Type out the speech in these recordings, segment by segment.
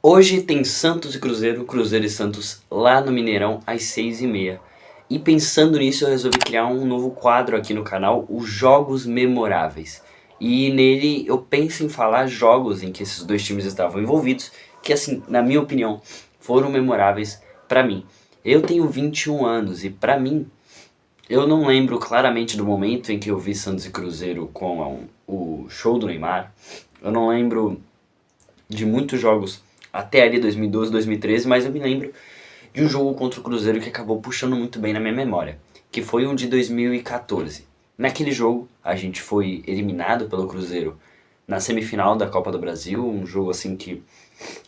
Hoje tem Santos e Cruzeiro, Cruzeiro e Santos lá no Mineirão às 6h30. E pensando nisso, eu resolvi criar um novo quadro aqui no canal, os Jogos Memoráveis. E nele eu penso em falar jogos em que esses dois times estavam envolvidos, que assim, na minha opinião, foram memoráveis pra mim. Eu tenho 21 anos e pra mim, eu não lembro claramente do momento em que eu vi Santos e Cruzeiro com o show do Neymar. Eu não lembro de muitos jogos até ali 2012, 2013, mas eu me lembro de um jogo contra o Cruzeiro que acabou puxando muito bem na minha memória, que foi um de 2014. Naquele jogo, a gente foi eliminado pelo Cruzeiro na semifinal da Copa do Brasil, um jogo assim que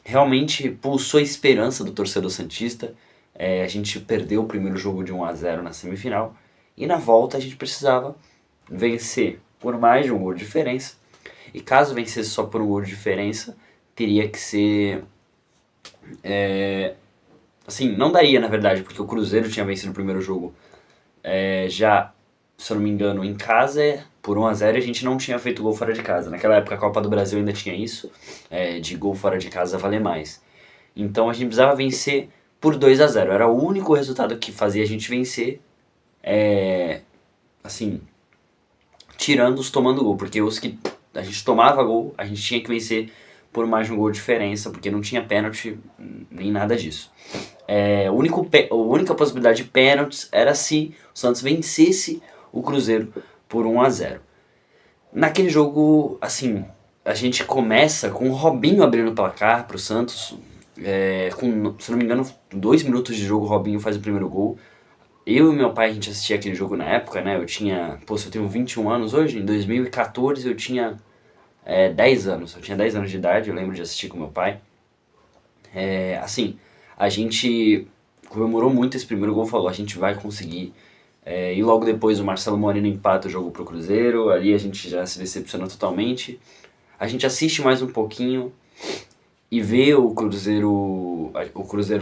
realmente pulsou a esperança do torcedor santista. A gente perdeu o primeiro jogo de 1-0 na semifinal, e na volta a gente precisava vencer por mais de um gol de diferença, e caso vencesse só por um gol de diferença, teria que ser assim, não daria na verdade, porque o Cruzeiro tinha vencido o primeiro jogo já, se eu não me engano, em casa por 1-0, e a gente não tinha feito gol fora de casa. Naquela época a Copa do Brasil ainda tinha isso, de gol fora de casa valer mais. Então a gente precisava vencer por 2-0, era o único resultado que fazia a gente vencer, assim, tirando os tomando gol, porque os que a gente tomava gol, a gente tinha que vencer por mais de um gol de diferença, porque não tinha pênalti nem nada disso. A única possibilidade de pênaltis era se o Santos vencesse o Cruzeiro por 1-0. Naquele jogo, assim, a gente começa com o Robinho abrindo o placar pro Santos, com, se não me engano, 2 minutos de jogo o Robinho faz o primeiro gol. Eu e meu pai, a gente assistia aquele jogo na época, né? Se eu tenho 21 anos hoje, em 2014 eu tinha 10 anos. Eu tinha 10 anos de idade, eu lembro de assistir com meu pai. Assim, a gente comemorou muito esse primeiro gol, falou, a gente vai conseguir. E logo depois o Marcelo Moreno empata o jogo pro Cruzeiro, ali a gente já se decepcionou totalmente. A gente assiste mais um pouquinho e vê o Cruzeiro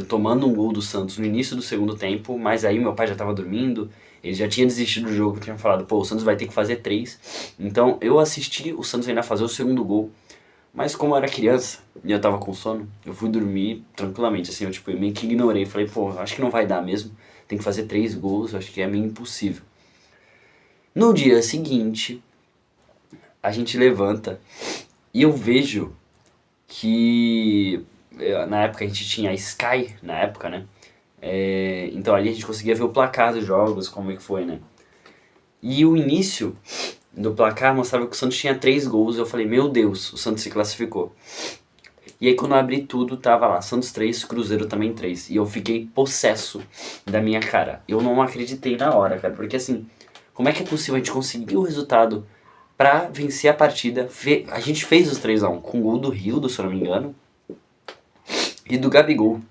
tomando um gol do Santos no início do segundo tempo, mas aí meu pai já tava dormindo, ele já tinha desistido do jogo, tinha falado, pô, o Santos vai ter que fazer 3. Então eu assisti o Santos ainda fazer o segundo gol, mas como eu era criança e eu tava com sono, eu fui dormir tranquilamente, assim, eu tipo, meio que ignorei, falei, pô, acho que não vai dar mesmo, tem que fazer 3 gols, acho que é meio impossível. No dia seguinte, a gente levanta e eu vejo que na época a gente tinha a Sky, na época, né? Então ali a gente conseguia ver o placar dos jogos, como é que foi, né? E o início do placar mostrava que o Santos tinha 3 gols, eu falei, meu Deus, o Santos se classificou. E aí quando eu abri tudo, tava lá, Santos 3, Cruzeiro também 3. E eu fiquei possesso da minha cara. Eu não acreditei na hora, cara, porque assim, como é que é possível a gente conseguir o resultado pra vencer a partida? A gente fez os 3-1 com o gol do Rildo, se eu não me engano, e do Gabigol.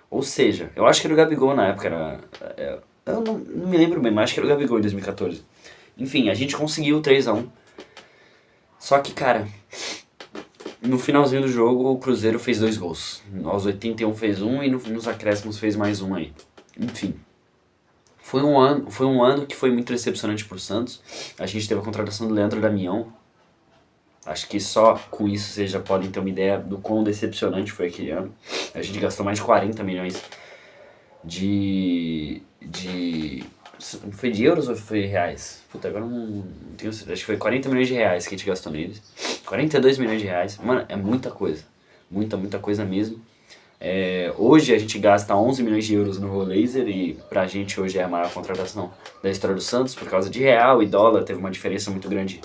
Ou seja, eu acho que era o Gabigol na época, eu não me lembro bem, mas acho que era o Gabigol em 2014. Enfim, a gente conseguiu o 3-1. Só que, cara, no finalzinho do jogo o Cruzeiro fez 2 gols. Aos 81 fez um e nos acréscimos fez mais um aí. Enfim, foi um ano que foi muito decepcionante pro Santos. A gente teve a contratação do Leandro Damião. Acho que só com isso vocês já podem ter uma ideia do quão decepcionante foi aquele ano. A gente gastou mais de 40 milhões de foi de euros ou foi reais? Puta, agora não tenho certeza. Acho que foi 40 milhões de reais que a gente gastou neles. 42 milhões de reais. Mano, é muita coisa. Muita coisa mesmo. Hoje a gente gasta 11 milhões de euros no Laser e pra gente hoje é a maior contratação da história do Santos por causa de real e dólar. Teve uma diferença muito grande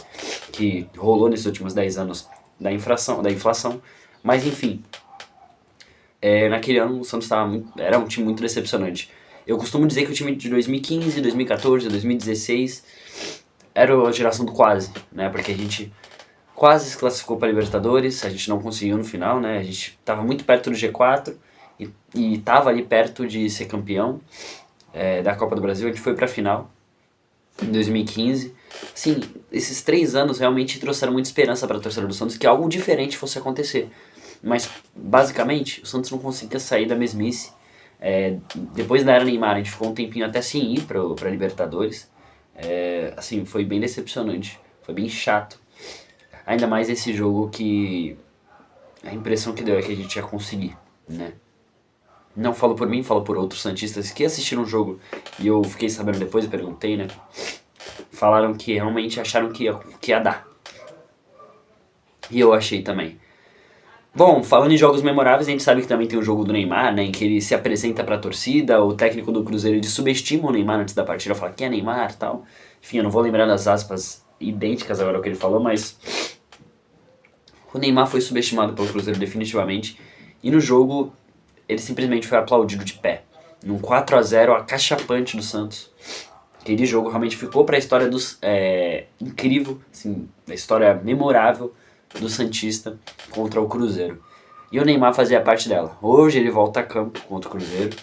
que rolou nesses últimos 10 anos da inflação. Mas enfim, naquele ano o Santos era um time muito decepcionante. Eu costumo dizer que o time de 2015, 2014, 2016 era a geração do quase, né? Porque a gente quase se classificou para Libertadores, a gente não conseguiu no final, né? A gente estava muito perto do G4 e estava ali perto de ser campeão da Copa do Brasil. A gente foi para a final em 2015. Sim, esses 3 anos realmente trouxeram muita esperança para a torcida do Santos que algo diferente fosse acontecer. Mas, basicamente, o Santos não conseguia sair da mesmice. Depois da era Neymar, a gente ficou um tempinho até sem ir pra Libertadores. Assim, foi bem decepcionante. Foi bem chato. Ainda mais esse jogo que a impressão que deu é que a gente ia conseguir, né? Não falo por mim, falo por outros santistas que assistiram o jogo e eu fiquei sabendo depois, eu perguntei, né? Falaram que realmente acharam que ia dar. E eu achei também. Bom, falando em jogos memoráveis, a gente sabe que também tem o jogo do Neymar, né, em que ele se apresenta pra torcida, o técnico do Cruzeiro ele subestima o Neymar antes da partida, fala que é Neymar e tal. Enfim, eu não vou lembrar das aspas idênticas agora ao que ele falou, mas o Neymar foi subestimado pelo Cruzeiro definitivamente, e no jogo ele simplesmente foi aplaudido de pé. Num 4-0 acachapante do Santos. Aquele jogo realmente ficou pra história dos... incrível, assim, a história memorável do Santista contra o Cruzeiro. E o Neymar fazia parte dela. Hoje ele volta a campo contra o Cruzeiro.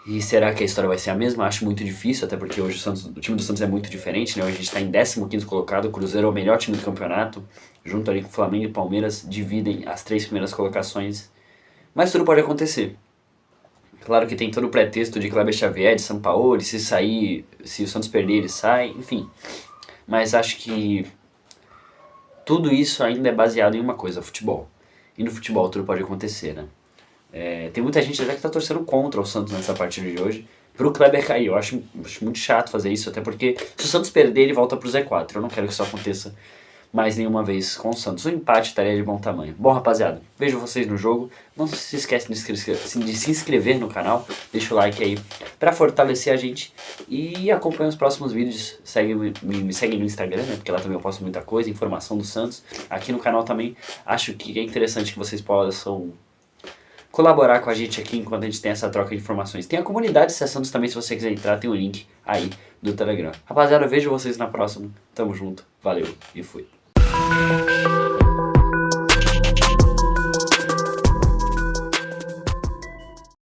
E será que a história vai ser a mesma? Acho muito difícil, até porque hoje o time do Santos é muito diferente, né? Hoje a gente está em 15º colocado, o Cruzeiro é o melhor time do campeonato. Junto ali com o Flamengo e Palmeiras, dividem as 3 primeiras colocações. Mas tudo pode acontecer. Claro que tem todo o pretexto de Kleber Xavier, de Sampaoli, se sair, se o Santos perder ele sai, enfim. Mas acho que tudo isso ainda é baseado em uma coisa, futebol. E no futebol tudo pode acontecer, né? Tem muita gente até que tá torcendo contra o Santos nessa partida de hoje, pro Kleber cair. Eu acho muito chato fazer isso, até porque se o Santos perder, ele volta pro Z4. Eu não quero que isso aconteça mais nenhuma vez com o Santos. O empate estaria de bom tamanho. Bom, rapaziada, vejo vocês no jogo. Não se esquece de se inscrever no canal, deixa o like aí pra fortalecer a gente. E acompanha os próximos vídeos. Me segue no Instagram, né? Porque lá também eu posto muita coisa, informação do Santos. Aqui no canal também acho que é interessante que vocês possam colaborar com a gente aqui enquanto a gente tem essa troca de informações. Tem a comunidade de Santos também, se você quiser entrar, tem o link aí do Telegram. Rapaziada, eu vejo vocês na próxima. Tamo junto, valeu e fui.